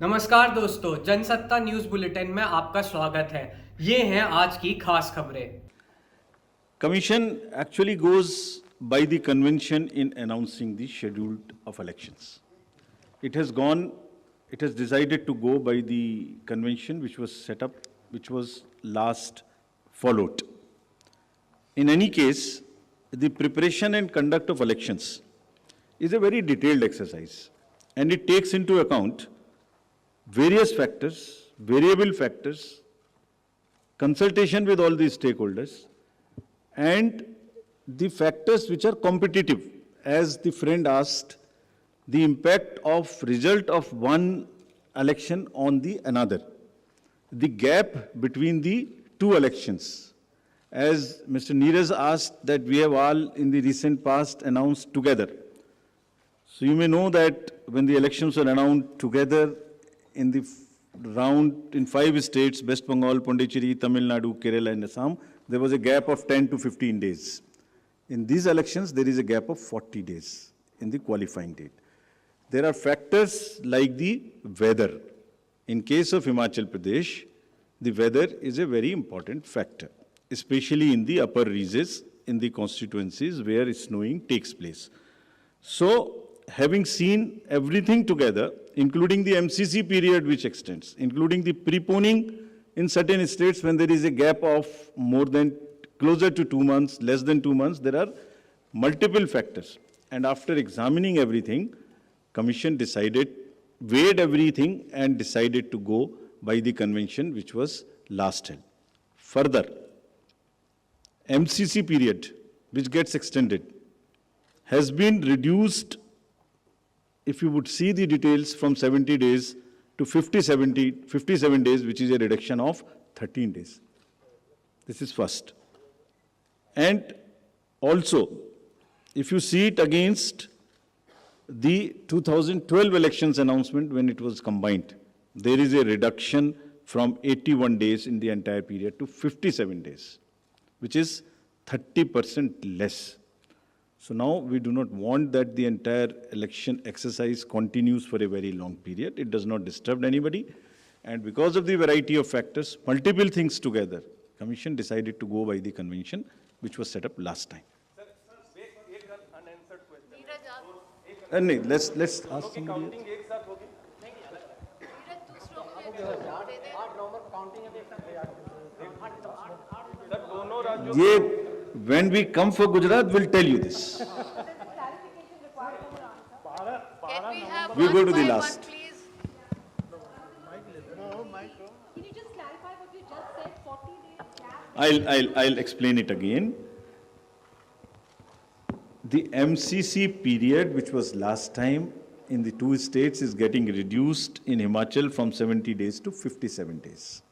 नमस्कार दोस्तों, Jansatta news bulletin में आपका स्वागत है। ये हैं आज की खास खबरें। Commission actually goes by the convention in announcing the schedule of elections. It has decided to go by the convention which was set up, which was last followed. In any case, the preparation and conduct of elections is a very detailed exercise, and it takes into account various factors, variable factors, consultation with all the stakeholders, and the factors which are competitive. As the friend asked, the impact of result of one election on the another, the gap between the two elections. As Mr. Neeraj asked, that we have all in the recent past announced together. So you may know that when the elections were announced together in the round in 5 states, West Bengal, Pondicherry, Tamil Nadu, Kerala and Assam, there was a gap of 10 to 15 days. In these elections, there is a gap of 40 days in the qualifying date. There are factors like the weather. In case of Himachal Pradesh, the weather is a very important factor, especially in the upper reaches, in the constituencies where snowing takes place. So, having seen everything together, including the MCC period which extends, including the preponing in certain states when there is a gap of more than, closer to 2 months, less than 2 months, there are multiple factors. And after examining everything, Commission decided, weighed everything and decided to go by the convention which was last held. Further, MCC period, which gets extended, has been reduced, if you would see the details, from 70 days to 57 days, which is a reduction of 13 days. This is first. And also, if you see it against the 2012 elections announcement when it was combined, there is a reduction from 81 days in the entire period to 57 days, which is 30% less. So now we do not want that the entire election exercise continues for a very long period. It does not disturb anybody. And because of the variety of factors, multiple things together, Commission decided to go by the convention which was set up last time. Let's ask somebody else. When we come for Gujarat, we'll tell you this. We go to the last. Can you just clarify what you just said? 40 days gap. I'll explain it again. The MCC period, which was last time in the 2 states, is getting reduced in Himachal from 70 days to 57 days.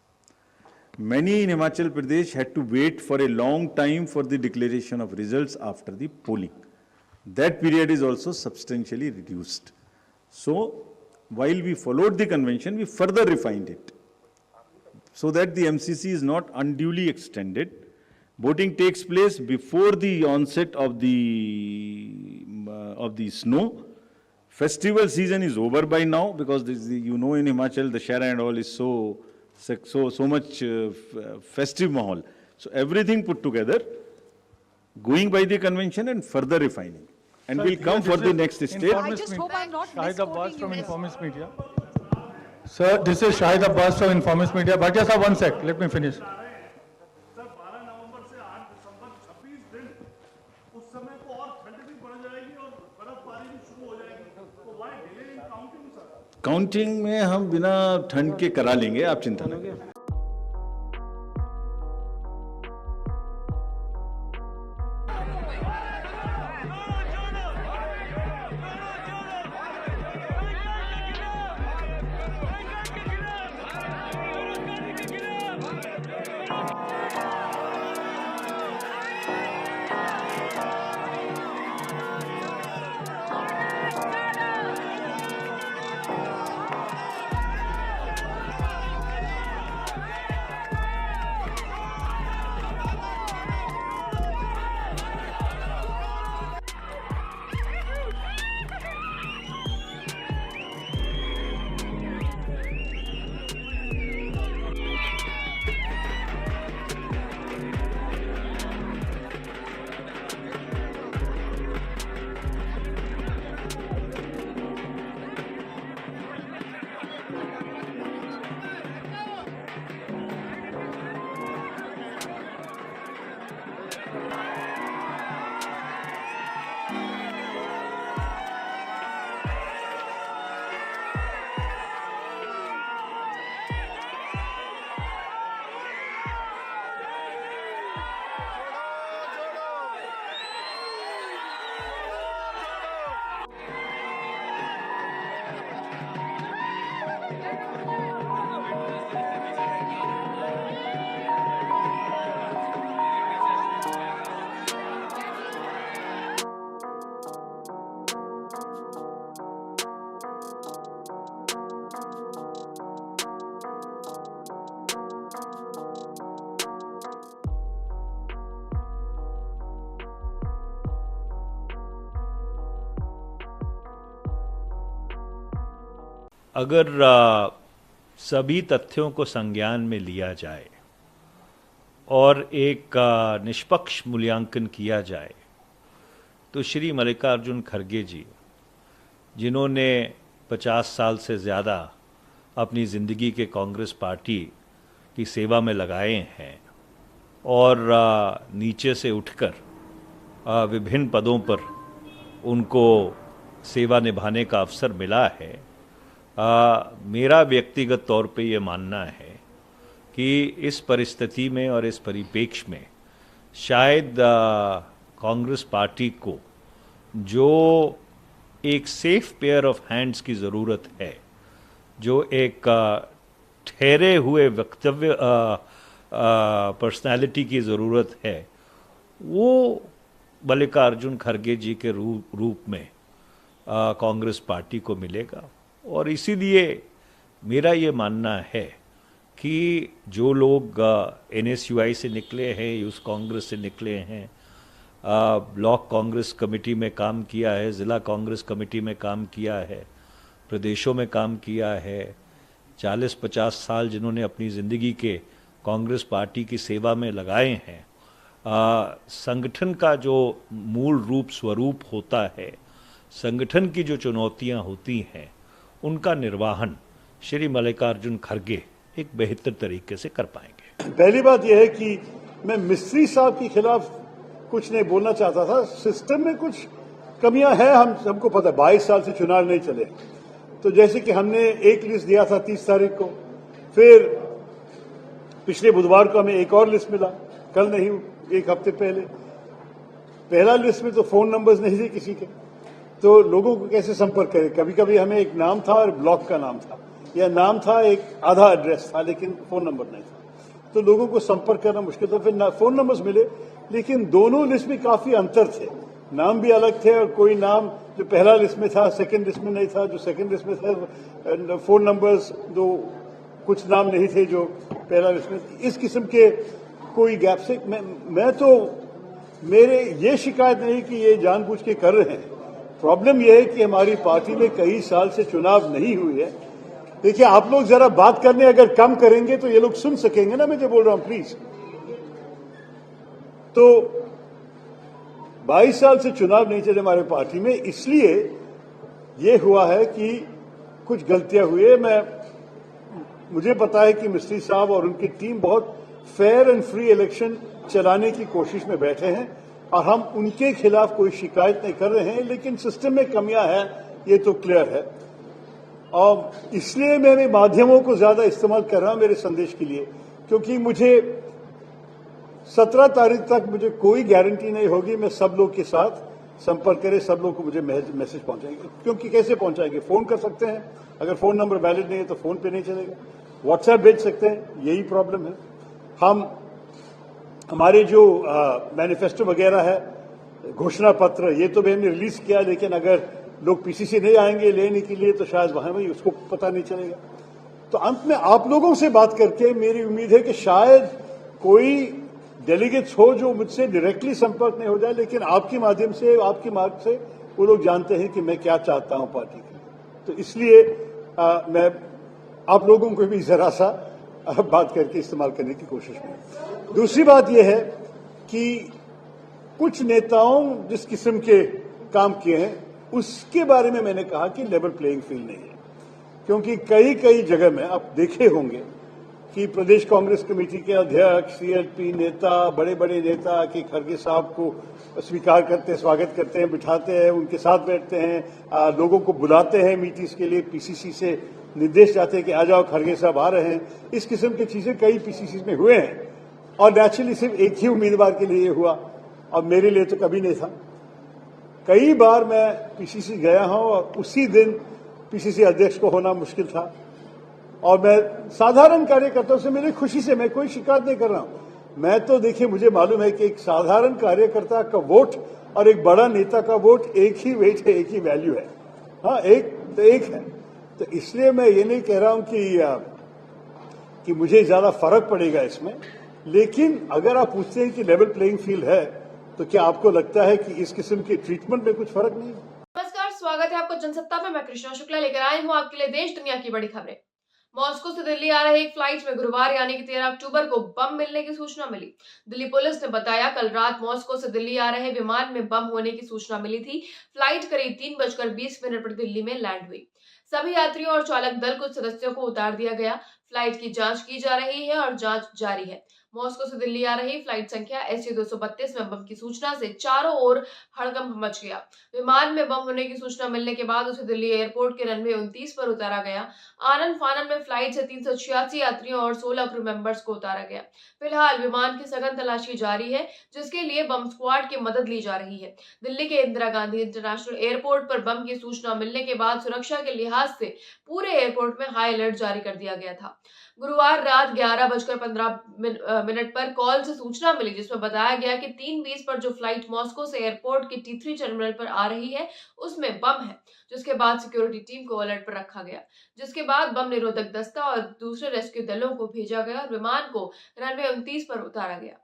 Many in Himachal Pradesh had to wait for a long time for the declaration of results after the polling. That period is also substantially reduced. So, while we followed the convention, we further refined it so that the MCC is not unduly extended. Voting takes place before the onset of the snow. Festival season is over by now because you know in Himachal the Shara and all is so much festive mahal. So everything put together, going by the convention and further refining. And we'll come for the next stage. I just hope I'm not Shahid Abbas misquoting from you. Informist Media. Sir, this is Shahid Abbas from Informist Media. But yes, sir, 1 sec. Let me finish. Sir 12 नवंबर से 8 दिसंबर 26 दिन उस समय को और ठंड भी बढ़ जाएगी और बर्फबारी भी शुरू हो जाएगी तो why delay in counting sir counting में हम बिना ठंड के करा लेंगे, आप चिंता न करें। अगर सभी तथ्यों को संज्ञान में लिया जाए और एक निष्पक्ष मूल्यांकन किया जाए तो श्री मल्लिकार्जुन खड़गे जी, जिन्होंने 50 साल से ज़्यादा अपनी ज़िंदगी के कांग्रेस पार्टी की सेवा में लगाए हैं और नीचे से उठकर विभिन्न पदों पर उनको सेवा निभाने का अवसर मिला है, मेरा व्यक्तिगत तौर पे ये मानना है कि इस परिस्थिति में और इस परिप्रेक्ष्य में शायद कांग्रेस पार्टी को जो एक सेफ पेयर ऑफ हैंड्स की ज़रूरत है, जो एक ठहरे हुए वक्तव्य पर्सनालिटी की ज़रूरत है, वो मल्लिकार्जुन खड़गे जी के रूप में कांग्रेस पार्टी को मिलेगा। और इसीलिए मेरा ये मानना है कि जो लोग NSUI से निकले हैं, यूथ कांग्रेस से निकले हैं, ब्लॉक कांग्रेस कमेटी में काम किया है, ज़िला कांग्रेस कमेटी में काम किया है, प्रदेशों में काम किया है, 40-50 साल जिन्होंने अपनी ज़िंदगी के कांग्रेस पार्टी की सेवा में लगाए हैं, संगठन का जो मूल रूप स्वरूप होता है, संगठन की जो चुनौतियां होती हैं, उनका निर्वहन श्री मल्लिकार्जुन खड़गे एक बेहतर तरीके से कर पाएंगे। पहली बात यह है कि मैं मिस्त्री साहब के खिलाफ कुछ नहीं बोलना चाहता था। सिस्टम में कुछ कमियां हैं, हम सबको पता है। 22 साल से चुनाव नहीं चले, तो जैसे कि हमने एक लिस्ट दिया था 30 तारीख को, फिर पिछले बुधवार को हमें एक और लिस्ट मिला, कल नहीं, एक हफ्ते पहले। पहला लिस्ट में तो फोन नंबर्स नहीं थे किसी के, तो लोगों को कैसे संपर्क करें। कभी कभी हमें एक नाम था और ब्लॉक का नाम था, या नाम था एक आधा एड्रेस था लेकिन फोन नंबर नहीं था, तो लोगों को संपर्क करना मुश्किल था। फिर फोन नंबर्स मिले, लेकिन दोनों लिस्ट में काफी अंतर थे, नाम भी अलग थे, और कोई नाम जो पहला लिस्ट में था सेकंड लिस्ट में नहीं था, जो सेकंड लिस्ट में था फोन नंबर्स जो कुछ नाम नहीं थे जो पहला लिस्ट में। इस किस्म के कोई गैप से मैं तो, मेरे ये शिकायत नहीं कि ये जानबूझ के कर रहे हैं। प्रॉब्लम यह है कि हमारी पार्टी में कई साल से चुनाव नहीं हुई है। देखिए, आप लोग जरा बात करने अगर कम करेंगे तो ये लोग सुन सकेंगे ना मैं जो बोल रहा हूं, प्लीज। तो 22 साल से चुनाव नहीं चले हमारे पार्टी में, इसलिए ये हुआ है कि कुछ गलतियां हुई है। मुझे पता है कि मिस्त्री साहब और उनकी टीम बहुत फेयर एंड फ्री इलेक्शन चलाने की कोशिश में बैठे हैं, और हम उनके खिलाफ कोई शिकायत नहीं कर रहे हैं, लेकिन सिस्टम में कमियां हैं, ये तो क्लियर है। और इसलिए मैं माध्यमों को ज्यादा इस्तेमाल कर रहा हूं मेरे संदेश के लिए, क्योंकि मुझे 17 तारीख तक मुझे कोई गारंटी नहीं होगी मैं सब लोग के साथ संपर्क करें, सब लोग को मुझे मैसेज पहुंचाएंगे। क्योंकि कैसे पहुंचाएंगे? फोन कर सकते हैं, अगर फोन नंबर वैलिड नहीं है तो फोन पे नहीं चलेगा। व्हाट्सएप भेज सकते हैं, यही प्रॉब्लम है। हमारे जो मैनिफेस्टो वगैरह है, घोषणा पत्र, ये तो मैंने रिलीज किया, लेकिन अगर लोग पीसीसी नहीं आएंगे लेने के लिए तो शायद वहां भी उसको पता नहीं चलेगा। तो अंत में आप लोगों से बात करके मेरी उम्मीद है कि शायद कोई डेलीगेट्स हो जो मुझसे डायरेक्टली संपर्क नहीं हो जाए, लेकिन आपके माध्यम से, आपकी मार्ग से वो लोग जानते हैं कि मैं क्या चाहता हूं पार्टी के लिए। तो इसलिए मैं आप लोगों को भी जरा सा बात करके इस्तेमाल करने की कोशिश में। दूसरी बात यह है कि कुछ नेताओं जिस किस्म के काम किए हैं उसके बारे में मैंने कहा कि लेवल प्लेइंग फील्ड नहीं है, क्योंकि कई जगह में आप देखे होंगे कि प्रदेश कांग्रेस कमेटी के अध्यक्ष, CLP नेता, बड़े बड़े नेता कि खड़गे साहब को स्वीकार करते हैं, स्वागत करते हैं, बिठाते हैं, उनके साथ बैठते हैं, लोगों को बुलाते हैं मीटिंग्स के लिए, PCC से निर्देश जाते हैं कि आ जाओ खड़गे साहब आ रहे हैं। इस किस्म की चीजें कई PCC में हुए हैं, और नेचुरली सिर्फ एक ही उम्मीदवार के लिए हुआ, और मेरे लिए तो कभी नहीं था। कई बार मैं PCC गया हूं और उसी दिन PCC अध्यक्ष को होना मुश्किल था, और मैं साधारण कार्यकर्ताओं से मेरी खुशी से, मैं कोई शिकायत नहीं कर रहा हूं। मैं तो देखिए, मुझे मालूम है कि एक साधारण कार्यकर्ता का वोट और एक बड़ा नेता का वोट एक ही वेट है, एक ही वैल्यू है। हाँ, एक है। तो इसलिए मैं ये नहीं कह रहा हूं कि मुझे ज्यादा फर्क पड़ेगा इसमें, लेकिन अगर आप पूछते हैं कि लेवल प्लेइंग फील्ड है, तो क्या आपको लगता है कि इस किस्म के ट्रीटमेंट में कुछ फर्क नहीं है? नमस्कार, स्वागत है आपको जनसत्ता में। मैं कृष्णा शुक्ला लेकर आई हूँ आपके लिए देश दुनिया की बड़ी खबरें। मॉस्को से दिल्ली आ रहे एक फ्लाइट में गुरुवार यानी कि 13 अक्टूबर को बम मिलने की सूचना मिली। दिल्ली पुलिस ने बताया, कल रात मॉस्को से दिल्ली आ रहे विमान में बम होने की सूचना मिली थी। फ्लाइट करीब 3:20 पर दिल्ली में लैंड हुई। सभी यात्रियों और चालक दल कुछ सदस्यों को उतार दिया गया। फ्लाइट की जांच की जा रही है और जांच जारी है। मॉस्को से दिल्ली आ रही फ्लाइट संख्या SU-232 में बम की सूचना से चारों ओर हड़कंप मच गया। विमान में बम होने की सूचना मिलने के बाद उसे दिल्ली एयरपोर्ट के रनवे 29 पर उतारा गया। आनन फानन में फ्लाइट से 386 यात्रियों और 16 क्रू मेंबर्स को उतारा गया। फिलहाल विमान की सघन तलाशी जारी है, जिसके लिए बम स्क्वाड की मदद ली जा रही है। दिल्ली के इंदिरा गांधी इंटरनेशनल एयरपोर्ट पर बम की सूचना मिलने के बाद सुरक्षा के लिहाज से पूरे एयरपोर्ट में हाई अलर्ट जारी कर दिया गया था। गुरुवार रात 11:15 पर कॉल से सूचना मिली, जिसमें बताया गया कि 3:20 पर जो फ्लाइट मॉस्को से एयरपोर्ट के T3 टर्मिनल पर आ रही है, उसमें बम है, जिसके बाद सिक्योरिटी टीम को अलर्ट पर रखा गया। जिसके बाद बम निरोधक दस्ता और दूसरे रेस्क्यू दलों को भेजा गया और विमान को रनवे 29 पर उतारा गया।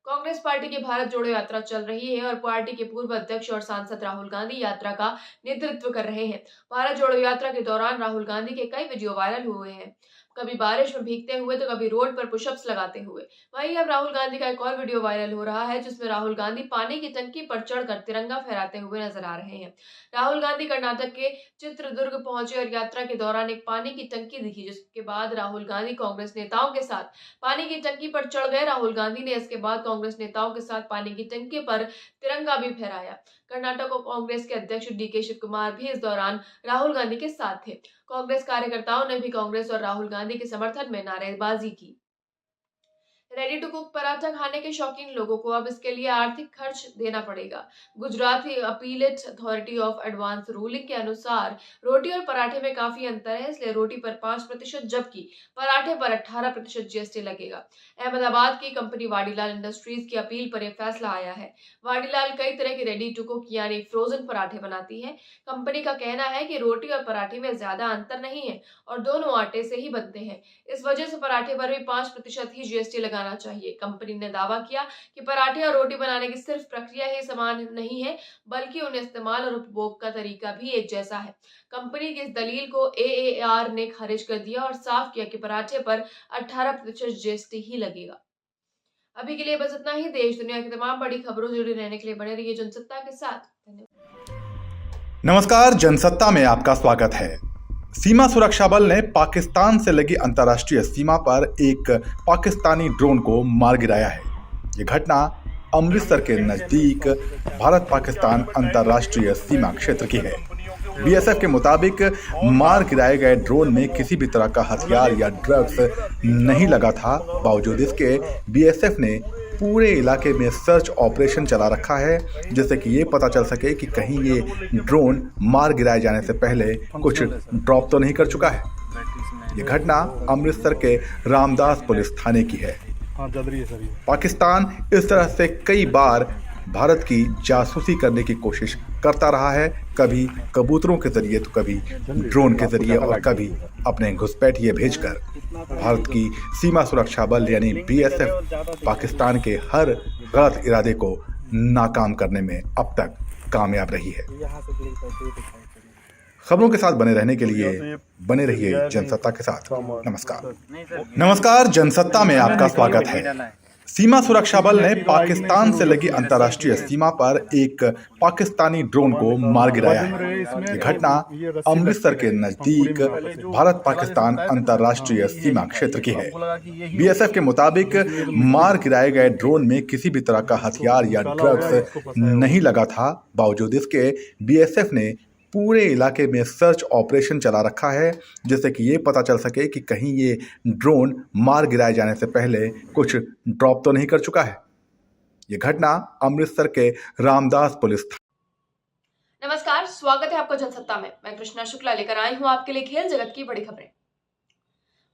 कांग्रेस पार्टी की भारत जोड़ो यात्रा चल रही है और पार्टी के पूर्व अध्यक्ष और सांसद राहुल गांधी यात्रा का नेतृत्व कर रहे हैं। भारत जोड़ो यात्रा के दौरान राहुल गांधी के कई वीडियो वायरल हुए हैं, कभी बारिश में भीगते हुए तो कभी रोड पर पुशअप्स लगाते हुए। वहीं अब राहुल गांधी का एक और वीडियो वायरल हो रहा है, जिसमें राहुल गांधी पानी की टंकी पर चढ़कर तिरंगा फहराते हुए नजर आ रहे हैं। राहुल गांधी कर्नाटक के चित्रदुर्ग पहुंचे और यात्रा के दौरान एक पानी की टंकी दिखी, जिसके बाद राहुल गांधी कांग्रेस नेताओं के साथ पानी की टंकी पर चढ़ गए। राहुल गांधी ने इसके बाद कांग्रेस नेताओं के साथ पानी की टंकी पर तिरंगा भी फहराया। कर्नाटक कांग्रेस के अध्यक्ष DK शिव कुमार भी इस दौरान राहुल गांधी के साथ थे। कांग्रेस कार्यकर्ताओं ने भी कांग्रेस और राहुल गांधी के समर्थन में नारेबाजी की। रेडी टू कुक पराठा खाने के शौकीन लोगों को अब इसके लिए आर्थिक खर्च देना पड़ेगा। Gujarati appellate authority of advance ruling के अनुसार रोटी और पराठे में काफी अंतर है, इसलिए रोटी पर 5% जबकि पराठे पर 18% GST लगेगा। अहमदाबाद की कंपनी वाडीलाल इंडस्ट्रीज की अपील पर यह फैसला आया है। वाडीलाल कई तरह के रेडी टू कुक यानी फ्रोजन पराठे बनाती है। कंपनी का कहना है कि रोटी और पराठे में ज्यादा अंतर नहीं है और दोनों आटे से ही बनते हैं। इस वजह से पराठे पर भी 5% ही GST लगाना चाहिए। कंपनी ने दावा किया कि पराठे और रोटी बनाने की सिर्फ प्रक्रिया ही समान नहीं है, बल्कि उन्हें इस्तेमाल और उपभोग का तरीका भी एक जैसा है। कंपनी की इस दलील को AAR ने खारिज कर दिया और साफ किया कि पराठे पर 18% GST ही लगेगा। अभी के लिए बस इतना ही। देश दुनिया की तमाम बड़ी खबरों से जुड़े रहने के लिए बने रहिए जनसत्ता के साथ। धन्यवाद। नमस्कार, जनसत्ता में आपका स्वागत है। सीमा सुरक्षा बल ने पाकिस्तान से लगी अंतर्राष्ट्रीय सीमा पर एक पाकिस्तानी ड्रोन को मार गिराया है। ये घटना अमृतसर के नजदीक भारत पाकिस्तान अंतर्राष्ट्रीय सीमा क्षेत्र की है। BSF के मुताबिक मार गिराए गए ड्रोन में किसी भी तरह का हथियार या ड्रग्स नहीं लगा था। बावजूद इसके BSF ने पूरे इलाके में सर्च ऑपरेशन चला रखा है, जिससे कि ये पता चल सके कि कहीं ये ड्रोन मार गिराए जाने से पहले कुछ ड्रॉप तो नहीं कर चुका है। ये घटना अमृतसर के रामदास पुलिस थाने की है। पाकिस्तान इस तरह से कई बार भारत की जासूसी करने की कोशिश करता रहा है, कभी कबूतरों के जरिए तो कभी ड्रोन के जरिए और कभी अपने घुसपैठिए भेजकर। भारत की सीमा सुरक्षा बल यानी BSF पाकिस्तान के हर गलत इरादे को नाकाम करने में अब तक कामयाब रही है। खबरों के साथ बने रहने के लिए बने रहिए जनसत्ता के साथ। नमस्कार, जनसत्ता में आपका स्वागत है। सीमा सुरक्षा बल ने पाकिस्तान से लगी अंतर्राष्ट्रीय सीमा पर एक पाकिस्तानी ड्रोन को मार गिराया है। ये घटना अमृतसर के नजदीक भारत पाकिस्तान अंतर्राष्ट्रीय सीमा क्षेत्र की है। BSF के मुताबिक मार गिराए गए ड्रोन में किसी भी तरह का हथियार या ड्रग्स नहीं लगा था। बावजूद इसके BSF ने पूरे इलाके में सर्च ऑपरेशन चला रखा है, जिससे कि ये पता चल सके कि कहीं ये ड्रोन मार गिराए जाने से पहले कुछ ड्रॉप तो नहीं कर चुका है। ये घटना अमृतसर के रामदास पुलिस। नमस्कार, स्वागत है आपको जनसत्ता में। मैं कृष्णा शुक्ला लेकर आई हूँ आपके लिए खेल जगत की बड़ी खबरें।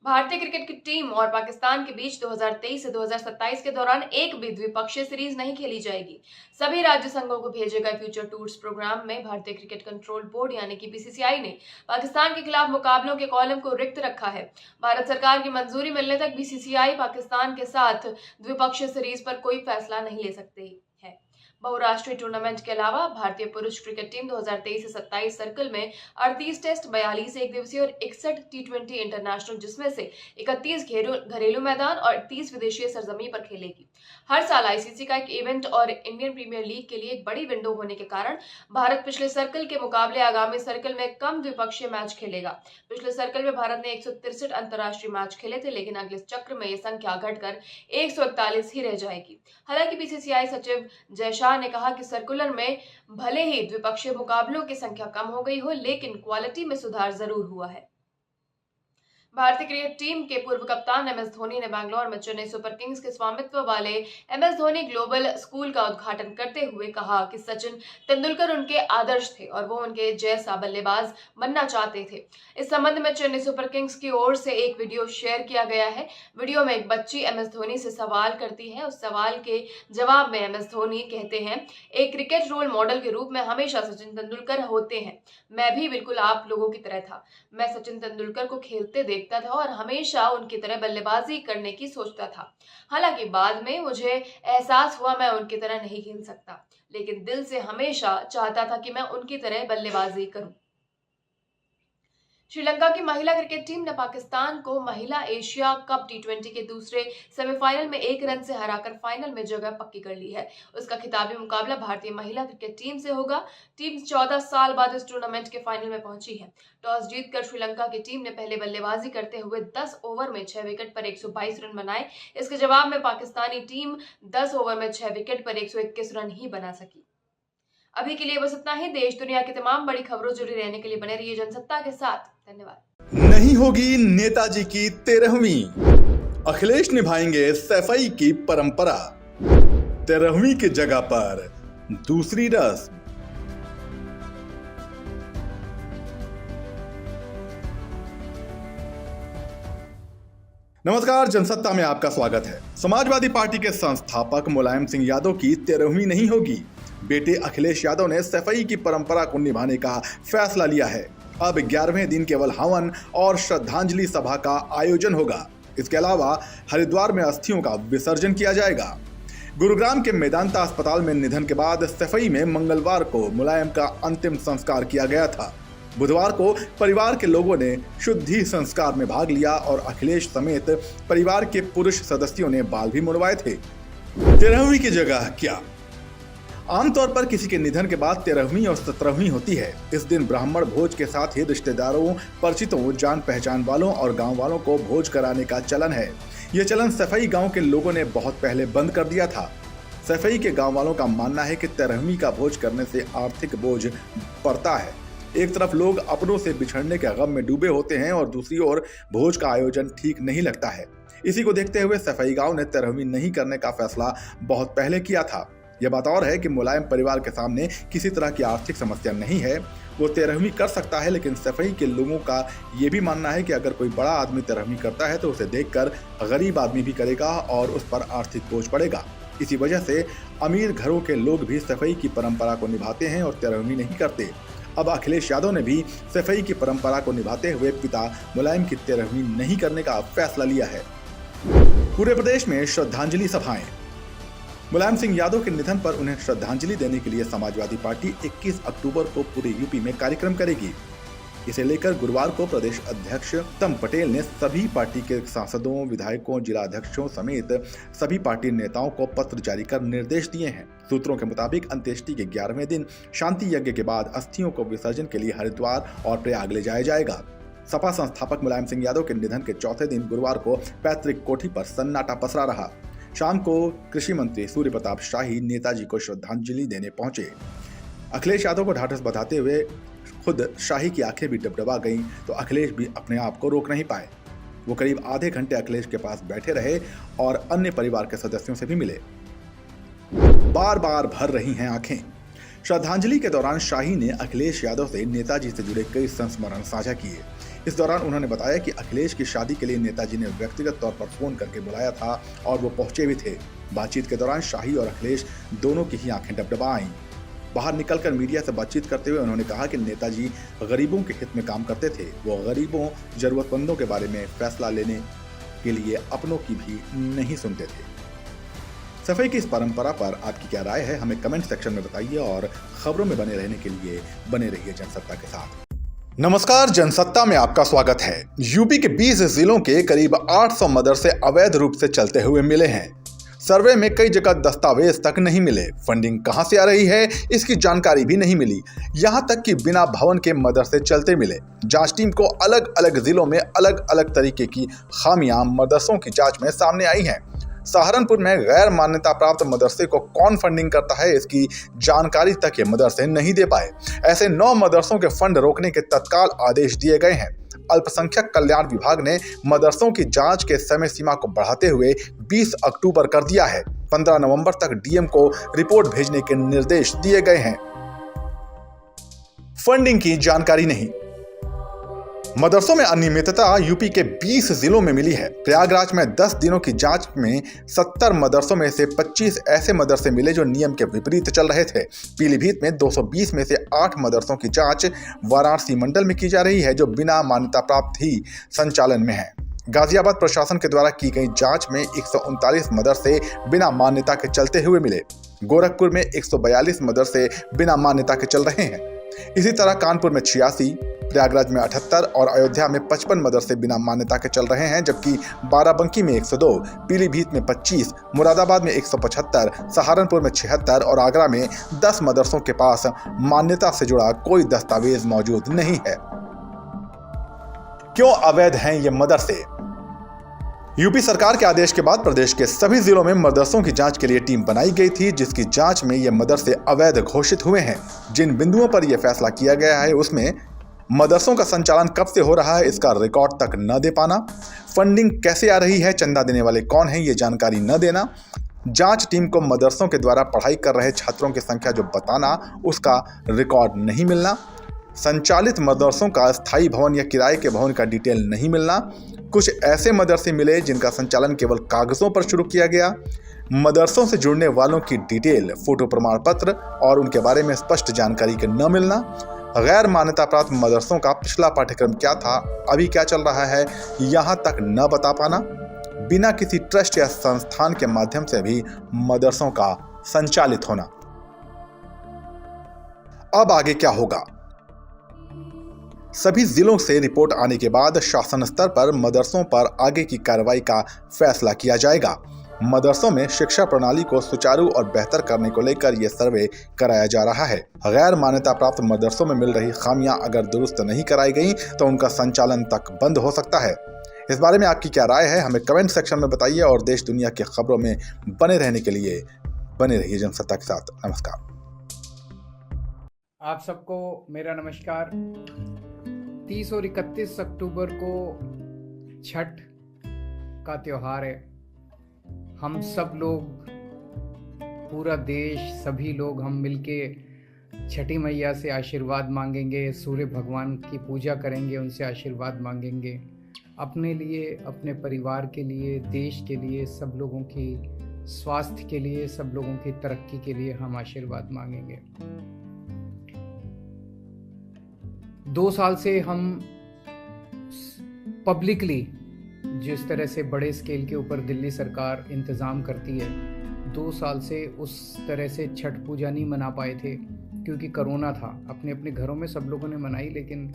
भारतीय क्रिकेट की टीम और पाकिस्तान के बीच 2023 से 2027 के दौरान एक भी द्विपक्षीय सीरीज नहीं खेली जाएगी। सभी राज्य संघों को भेजे गए फ्यूचर टूर्स प्रोग्राम में भारतीय क्रिकेट कंट्रोल बोर्ड यानी कि बीसीसीआई ने पाकिस्तान के खिलाफ मुकाबलों के कॉलम को रिक्त रखा है। भारत सरकार की मंजूरी मिलने तक बीसीसीआई पाकिस्तान के साथ द्विपक्षीय सीरीज पर कोई फैसला नहीं ले सकती है। बहुराष्ट्रीय टूर्नामेंट के अलावा भारतीय पुरुष क्रिकेट टीम 2023 से 27 सर्कल में 38 टेस्ट, 42 एक दिवसीय और 61 टी20 इंटरनेशनल, जिसमें से 31 घरेलू मैदान और 30 विदेशी सरजमी पर खेलेगी। हर साल आईसीसी का एक इवेंट और इंडियन प्रीमियर लीग के लिए एक बड़ी विंडो होने के कारण भारत पिछले सर्कल के मुकाबले आगामी सर्कल में कम द्विपक्षीय मैच खेलेगा। पिछले सर्कल में भारत ने 163 अंतर्राष्ट्रीय मैच खेले थे, लेकिन अगले चक्र में यह संख्या घटकर 141 ही रह जाएगी। हालांकि बीसीसीआई सचिव जय शाह ने कहा कि सर्कुलर में भले ही द्विपक्षीय मुकाबलों की संख्या कम हो गई हो, लेकिन क्वालिटी में सुधार जरूर हुआ है। भारतीय क्रिकेट टीम के पूर्व कप्तान एमएस धोनी ने बैंगलोर में चेन्नई सुपर किंग्स के स्वामित्व वाले एमएस धोनी ग्लोबल स्कूल का उद्घाटन करते हुए कहा कि सचिन तेंदुलकर उनके आदर्श थे और वो उनके जैसा बल्लेबाज बनना चाहते थे। इस संबंध में चेन्नई सुपर किंग्स की ओर से एक वीडियो शेयर किया गया है। वीडियो में एक बच्ची एमएस धोनी से सवाल करती है। उस सवाल के जवाब में एमएस धोनी कहते हैं, एक क्रिकेट रोल मॉडल के रूप में हमेशा सचिन तेंदुलकर होते हैं। मैं भी बिल्कुल आप लोगों की तरह था। मैं सचिन तेंदुलकर को खेलते देखता था और हमेशा उनकी तरह बल्लेबाजी करने की सोचता था। हालांकि बाद में मुझे एहसास हुआ मैं उनकी तरह नहीं खेल सकता, लेकिन दिल से हमेशा चाहता था कि मैं उनकी तरह बल्लेबाजी करूं। श्रीलंका की महिला क्रिकेट टीम ने पाकिस्तान को महिला एशिया कप टी20 के दूसरे सेमीफाइनल में 1 रन से हराकर फाइनल में जगह पक्की कर ली है। उसका खिताबी मुकाबला भारतीय महिला क्रिकेट टीम से होगा। टीम 14 साल बाद इस टूर्नामेंट के फाइनल में पहुंची है। टॉस जीतकर श्रीलंका की टीम ने पहले बल्लेबाजी करते हुए 10 ओवर में 6 विकेट पर 122 रन बनाए। इसके जवाब में पाकिस्तानी टीम 10 ओवर में 6 विकेट पर 121 रन ही बना सकी। अभी के लिए बस इतना ही। देश दुनिया की तमाम बड़ी खबरों जुड़े रहने के लिए बने रहिए जनसत्ता के साथ। धन्यवाद। नहीं होगी नेताजी की 13वीं, अखिलेश निभाएंगे सफाई की परंपरा। 13वीं की जगह पर दूसरी रस्म। नमस्कार, जनसत्ता में आपका स्वागत है। समाजवादी पार्टी के संस्थापक मुलायम सिंह यादव की 13वीं नहीं होगी। बेटे अखिलेश यादव ने सफाई की परंपरा को निभाने का फैसला लिया है। अब 11वें दिन केवल हवन और श्रद्धांजलि सभा का आयोजन होगा। इसके अलावा हरिद्वार में अस्थियों का विसर्जन किया जाएगा। गुरुग्राम के मेदांता अस्पताल में निधन के बाद सफाई में मंगलवार को मुलायम का अंतिम संस्कार किया गया था। बुधवार को परिवार के लोगों ने शुद्धि संस्कार में भाग लिया और अखिलेश समेत परिवार के पुरुष सदस्यों ने बाल भी मुड़वाए थे। 13वीं की जगह क्या? आमतौर पर किसी के निधन के बाद 13वीं और 17वीं होती है। इस दिन ब्राह्मण भोज के साथ ही रिश्तेदारों, परिचितों, जान पहचान वालों और गांव वालों को भोज कराने का चलन है। यह चलन सफाई गांव के लोगों ने बहुत पहले बंद कर दिया था। सफाई के गांव वालों का मानना है कि 13वीं का भोज करने से आर्थिक बोझ पड़ता है। एक तरफ लोग अपनों से बिछड़ने के गम में डूबे होते हैं और दूसरी ओर भोज का आयोजन ठीक नहीं लगता है। इसी को देखते हुए सफाई गांव ने 13वीं नहीं करने का फैसला बहुत पहले किया था। यह बात और है कि मुलायम परिवार के सामने किसी तरह की आर्थिक समस्या नहीं है, वो 13वीं कर सकता है। लेकिन सफाई के लोगों का ये भी मानना है कि अगर कोई बड़ा आदमी 13वीं करता है तो उसे देखकर गरीब आदमी भी करेगा और उस पर आर्थिक बोझ पड़ेगा। इसी वजह से अमीर घरों के लोग भी सफाई की परंपरा को निभाते हैं और 13वीं नहीं करते। अब अखिलेश यादव ने भी सफाई की परंपरा को निभाते हुए पिता मुलायम की 13वीं नहीं करने का फैसला लिया है। पूरे प्रदेश में श्रद्धांजलि सभाएं। मुलायम सिंह यादव के निधन पर उन्हें श्रद्धांजलि देने के लिए समाजवादी पार्टी 21 अक्टूबर को पूरे यूपी में कार्यक्रम करेगी। इसे लेकर गुरुवार को प्रदेश अध्यक्ष उत्तम पटेल ने सभी पार्टी के सांसदों, विधायकों, जिला अध्यक्षों समेत सभी पार्टी नेताओं को पत्र जारी कर निर्देश दिए हैं। सूत्रों के मुताबिक अंत्येष्टि के 11वें दिन शांति यज्ञ के बाद अस्थियों को विसर्जन के लिए हरिद्वार और प्रयाग ले जाया जाएगा। सपा संस्थापक मुलायम सिंह यादव के निधन के चौथे दिन गुरुवार को पैतृक कोठी पर सन्नाटा पसरा रहा। शाम को कृषि मंत्री सूर्य प्रताप शाही नेताजी को श्रद्धांजलि देने पहुंचे। अखिलेश यादव को ढाढ़स बंधाते हुए खुद शाही की आंखें भी डबडबा गईं तो अखिलेश भी अपने आप को रोक नहीं पाए। वो करीब आधे घंटे अखिलेश के पास बैठे रहे और अन्य परिवार के सदस्यों से भी मिले। बार बार भर रही हैं आंखें। श्रद्धांजलि के दौरान शाही ने अखिलेश यादव से नेताजी से जुड़े कई संस्मरण साझा किए। इस दौरान उन्होंने बताया कि अखिलेश की शादी के लिए नेताजी ने व्यक्तिगत तौर पर फोन करके बुलाया था और वो पहुंचे भी थे। बातचीत के दौरान शाही और अखिलेश दोनों की ही आंखें डबडबा आईं। बाहर निकलकर मीडिया से बातचीत करते हुए उन्होंने कहा कि नेताजी गरीबों के हित में काम करते थे। वो गरीबों, जरूरतमंदों के बारे में फैसला लेने के लिए अपनों की भी नहीं सुनते थे। सफाई की इस परंपरा पर आपकी क्या राय है, हमें कमेंट सेक्शन में बताइए और खबरों में बने रहने के लिए बने रहिए जनसत्ता के साथ। नमस्कार, जनसत्ता में आपका स्वागत है। यूपी के 20 जिलों के करीब 800 मदरसे अवैध रूप से चलते हुए मिले हैं। सर्वे में कई जगह दस्तावेज तक नहीं मिले। फंडिंग कहां से आ रही है इसकी जानकारी भी नहीं मिली। यहां तक कि बिना भवन के मदरसे चलते मिले। जांच टीम को अलग अलग जिलों में अलग अलग तरीके की खामियां मदरसों की जांच में सामने आई हैं। सहारनपुर में गैर मान्यता प्राप्त मदरसे को कौन फंडिंग करता है इसकी जानकारी तक ये मदरसे नहीं दे पाए। ऐसे 9 मदरसों के फंड रोकने के तत्काल आदेश दिए गए हैं। अल्पसंख्यक कल्याण विभाग ने मदरसों की जांच के समय सीमा को बढ़ाते हुए 20 अक्टूबर कर दिया है। 15 नवंबर तक डीएम को रिपोर्ट भेजने के निर्देश दिए गए हैं। फंडिंग की जानकारी नहीं। मदरसों में अनियमितता यूपी के 20 जिलों में मिली है। प्रयागराज में 10 दिनों की जांच में 70 मदरसों में से 25 ऐसे मदरसे मिले जो नियम के विपरीत चल रहे थे। पीलीभीत में 220 में से 8 मदरसों की जांच वाराणसी मंडल में की जा रही है जो बिना मान्यता प्राप्त ही संचालन में है। गाजियाबाद प्रशासन के द्वारा की गई जांच में 139 मदरसे बिना मान्यता के चलते हुए मिले। गोरखपुर में 142 मदरसे बिना मान्यता के चल रहे हैं। इसी तरह कानपुर में 86, प्रयागराज में 78 और अयोध्या में 55 मदरसे बिना मान्यता के चल रहे हैं, जबकि बाराबंकी में 102, पीलीभीत में 25, मुरादाबाद में 175, सहारनपुर में 76 और आगरा में 10 मदरसों के पास मान्यता से जुड़ा कोई दस्तावेज मौजूद नहीं है। क्यों अवैध हैं ये मदरसे? यूपी सरकार के आदेश के बाद प्रदेश के सभी जिलों में मदरसों की जांच के लिए टीम बनाई गई थी, जिसकी जांच में ये मदरसे अवैध घोषित हुए हैं। जिन बिंदुओं पर यह फैसला किया गया है उसमें मदरसों का संचालन कब से हो रहा है इसका रिकॉर्ड तक न दे पाना, फंडिंग कैसे आ रही है, चंदा देने वाले कौन हैं ये जानकारी न देना, जांच टीम को मदरसों के द्वारा पढ़ाई कर रहे छात्रों की संख्या जो बताना उसका रिकॉर्ड नहीं मिलना, संचालित मदरसों का स्थायी भवन या किराए के भवन का डिटेल नहीं मिलना, कुछ ऐसे मदरसे मिले जिनका संचालन केवल कागजों पर शुरू किया गया, मदरसों से जुड़ने वालों की डिटेल, फोटो प्रमाण पत्र और उनके बारे में स्पष्ट जानकारी के न मिलना, गैर मान्यता प्राप्त मदरसों का पिछला पाठ्यक्रम क्या था, अभी क्या चल रहा है, यहां तक न बता पाना, बिना किसी ट्रस्ट या संस्थान के माध्यम से भी मदरसों का संचालित होना। अब आगे क्या होगा? सभी जिलों से रिपोर्ट आने के बाद शासन स्तर पर मदरसों पर आगे की कार्रवाई का फैसला किया जाएगा। मदरसों में शिक्षा प्रणाली को सुचारू और बेहतर करने को लेकर यह सर्वे कराया जा रहा है। गैर मान्यता प्राप्त मदरसों में मिल रही खामियां अगर दुरुस्त नहीं कराई गई तो उनका संचालन तक बंद हो सकता है। इस बारे में आपकी क्या राय है, हमें कमेंट सेक्शन में बताइए और देश दुनिया की खबरों में बने रहने के लिए बने रहिए जनसत्ता के साथ। नमस्कार। आप सबको मेरा नमस्कार। 30 और 31 अक्टूबर को छठ का त्योहार है। हम सब लोग, पूरा देश, सभी लोग हम मिलके छठी मैया से आशीर्वाद मांगेंगे, सूर्य भगवान की पूजा करेंगे, उनसे आशीर्वाद मांगेंगे अपने लिए, अपने परिवार के लिए, देश के लिए, सब लोगों की स्वास्थ्य के लिए, सब लोगों की तरक्की के लिए हम आशीर्वाद मांगेंगे। 2 साल से हम पब्लिकली जिस तरह से बड़े स्केल के ऊपर दिल्ली सरकार इंतज़ाम करती है, 2 साल से उस तरह से छठ पूजा नहीं मना पाए थे क्योंकि कोरोना था। अपने अपने घरों में सब लोगों ने मनाई, लेकिन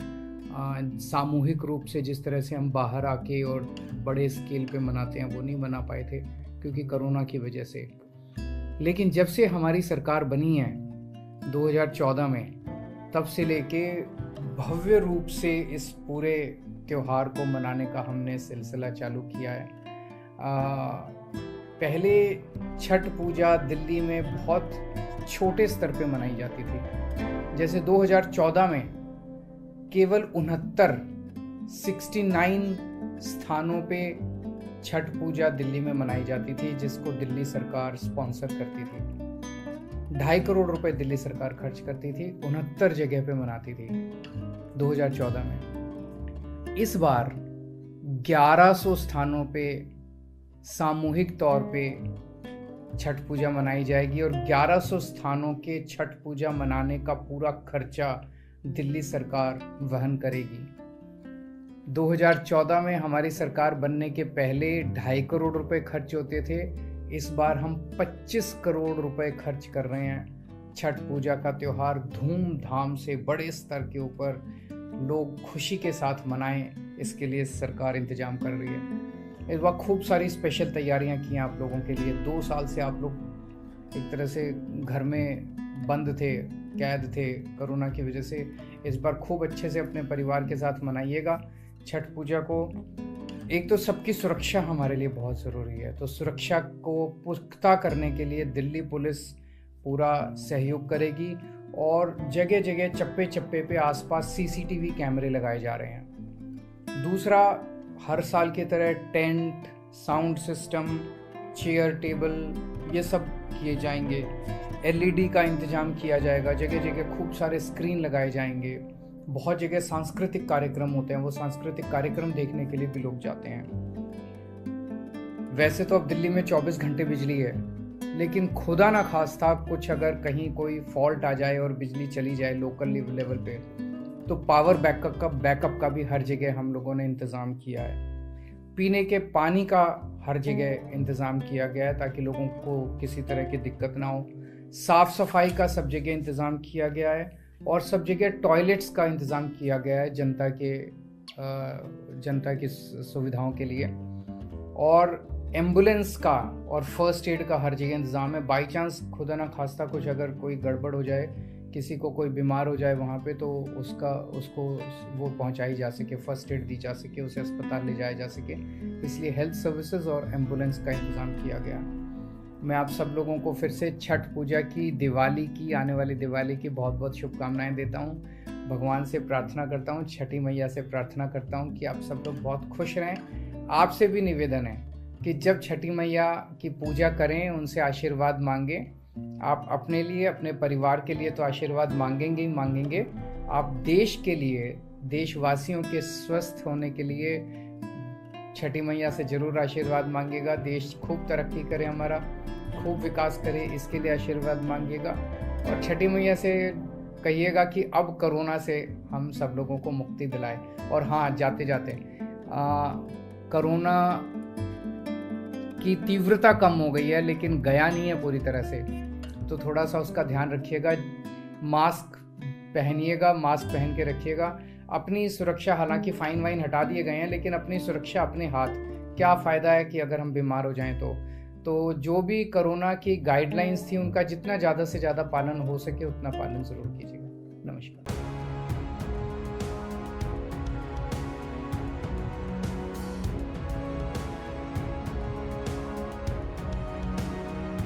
सामूहिक रूप से जिस तरह से हम बाहर आके और बड़े स्केल पे मनाते हैं वो नहीं मना पाए थे क्योंकि कोरोना की वजह से। लेकिन जब से हमारी सरकार बनी है 2014 में, तब से लेके भव्य रूप से इस पूरे त्योहार को मनाने का हमने सिलसिला चालू किया है। पहले छठ पूजा दिल्ली में बहुत छोटे स्तर पे मनाई जाती थी। जैसे 2014 में केवल 69 स्थानों पे छठ पूजा दिल्ली में मनाई जाती थी, जिसको दिल्ली सरकार स्पॉन्सर करती थी। 2.5 करोड़ रुपए दिल्ली सरकार खर्च करती थी, 69 जगह पे मनाती थी 2014 में। इस बार 1100 स्थानों पे सामूहिक तौर पे छठ पूजा मनाई जाएगी और 1100 स्थानों के छठ पूजा मनाने का पूरा खर्चा दिल्ली सरकार वहन करेगी। 2014 में हमारी सरकार बनने के पहले 2.5 करोड़ रुपए खर्च होते थे। इस बार हम 25 करोड़ रुपए खर्च कर रहे हैं। छठ पूजा का त्यौहार धूमधाम से बड़े स्तर के ऊपर लोग खुशी के साथ मनाएं, इसके लिए सरकार इंतजाम कर रही है। इस बार खूब सारी स्पेशल तैयारियां की हैं आप लोगों के लिए। 2 साल से आप लोग एक तरह से घर में बंद थे, कैद थे कोरोना की वजह से। इस बार खूब अच्छे से अपने परिवार के साथ मनाइएगा छठ पूजा को। एक तो सबकी सुरक्षा हमारे लिए बहुत ज़रूरी है, तो सुरक्षा को पुख्ता करने के लिए दिल्ली पुलिस पूरा सहयोग करेगी और जगह जगह चप्पे चप्पे पे आसपास सीसीटीवी कैमरे लगाए जा रहे हैं। दूसरा, हर साल की तरह tent, sound system, chair table ये सब किए जाएंगे। एलईडी का इंतजाम किया जाएगा, जगह जगह खूब सारे स्क्रीन लगाए जाएंगे। बहुत जगह सांस्कृतिक कार्यक्रम होते हैं, वो सांस्कृतिक कार्यक्रम देखने के लिए भी लोग जाते हैं। वैसे तो अब दिल्ली में 24 घंटे बिजली है, लेकिन खुदा ना खास्ता कुछ अगर कहीं कोई फॉल्ट आ जाए और बिजली चली जाए लोकल लेवल पे, तो पावर बैकअप का भी हर जगह हम लोगों ने इंतज़ाम किया है। पीने के पानी का हर जगह इंतज़ाम किया गया है ताकि लोगों को किसी तरह की दिक्कत ना हो। साफ़ सफाई का सब जगह इंतज़ाम किया गया है और सब जगह टॉयलेट्स का इंतज़ाम किया गया है जनता की सुविधाओं के लिए। और एम्बुलेंस का और फर्स्ट एड का हर जगह इंतज़ाम है। बाई चांस खुदा ना खास्ता कुछ अगर कोई गड़बड़ हो जाए, किसी को कोई बीमार हो जाए वहाँ पे, तो उसको वो पहुँचाई जा सके, फर्स्ट एड दी जा सके, उसे अस्पताल ले जाया जा सके। इसलिए हेल्थ सर्विसेज और एम्बुलेंस का इंतज़ाम किया गया। मैं आप सब लोगों को फिर से छठ पूजा की, आने वाली दिवाली की बहुत बहुत शुभकामनाएं देता हूं। भगवान से प्रार्थना करता हूं, छठी मैया से प्रार्थना करता हूं कि आप सब लोग बहुत खुश रहें। आपसे भी निवेदन है कि जब छठी मैया की पूजा करें, उनसे आशीर्वाद मांगें। आप अपने लिए, अपने परिवार के लिए तो आशीर्वाद मांगेंगे ही मांगेंगे, आप देश के लिए, देशवासियों के स्वस्थ होने के लिए छठी मैया से ज़रूर आशीर्वाद मांगिएगा। देश खूब तरक्की करे, हमारा खूब विकास करे, इसके लिए आशीर्वाद मांगिएगा। और छठी मैया से कहिएगा कि अब कोरोना से हम सब लोगों को मुक्ति दिलाए। और हाँ, जाते जाते कोरोना की तीव्रता कम हो गई है, लेकिन गया नहीं है पूरी तरह से, तो थोड़ा सा उसका ध्यान रखिएगा। मास्क पहनिएगा, मास्क पहन के रखिएगा। अपनी सुरक्षा, हालांकि फाइन वाइन हटा दिए गए हैं, लेकिन अपनी सुरक्षा अपने हाथ। क्या फ़ायदा है कि अगर हम बीमार हो जाएं तो जो भी कोरोना की गाइडलाइंस थी उनका जितना ज़्यादा से ज़्यादा पालन हो सके उतना पालन ज़रूर कीजिएगा। नमस्कार।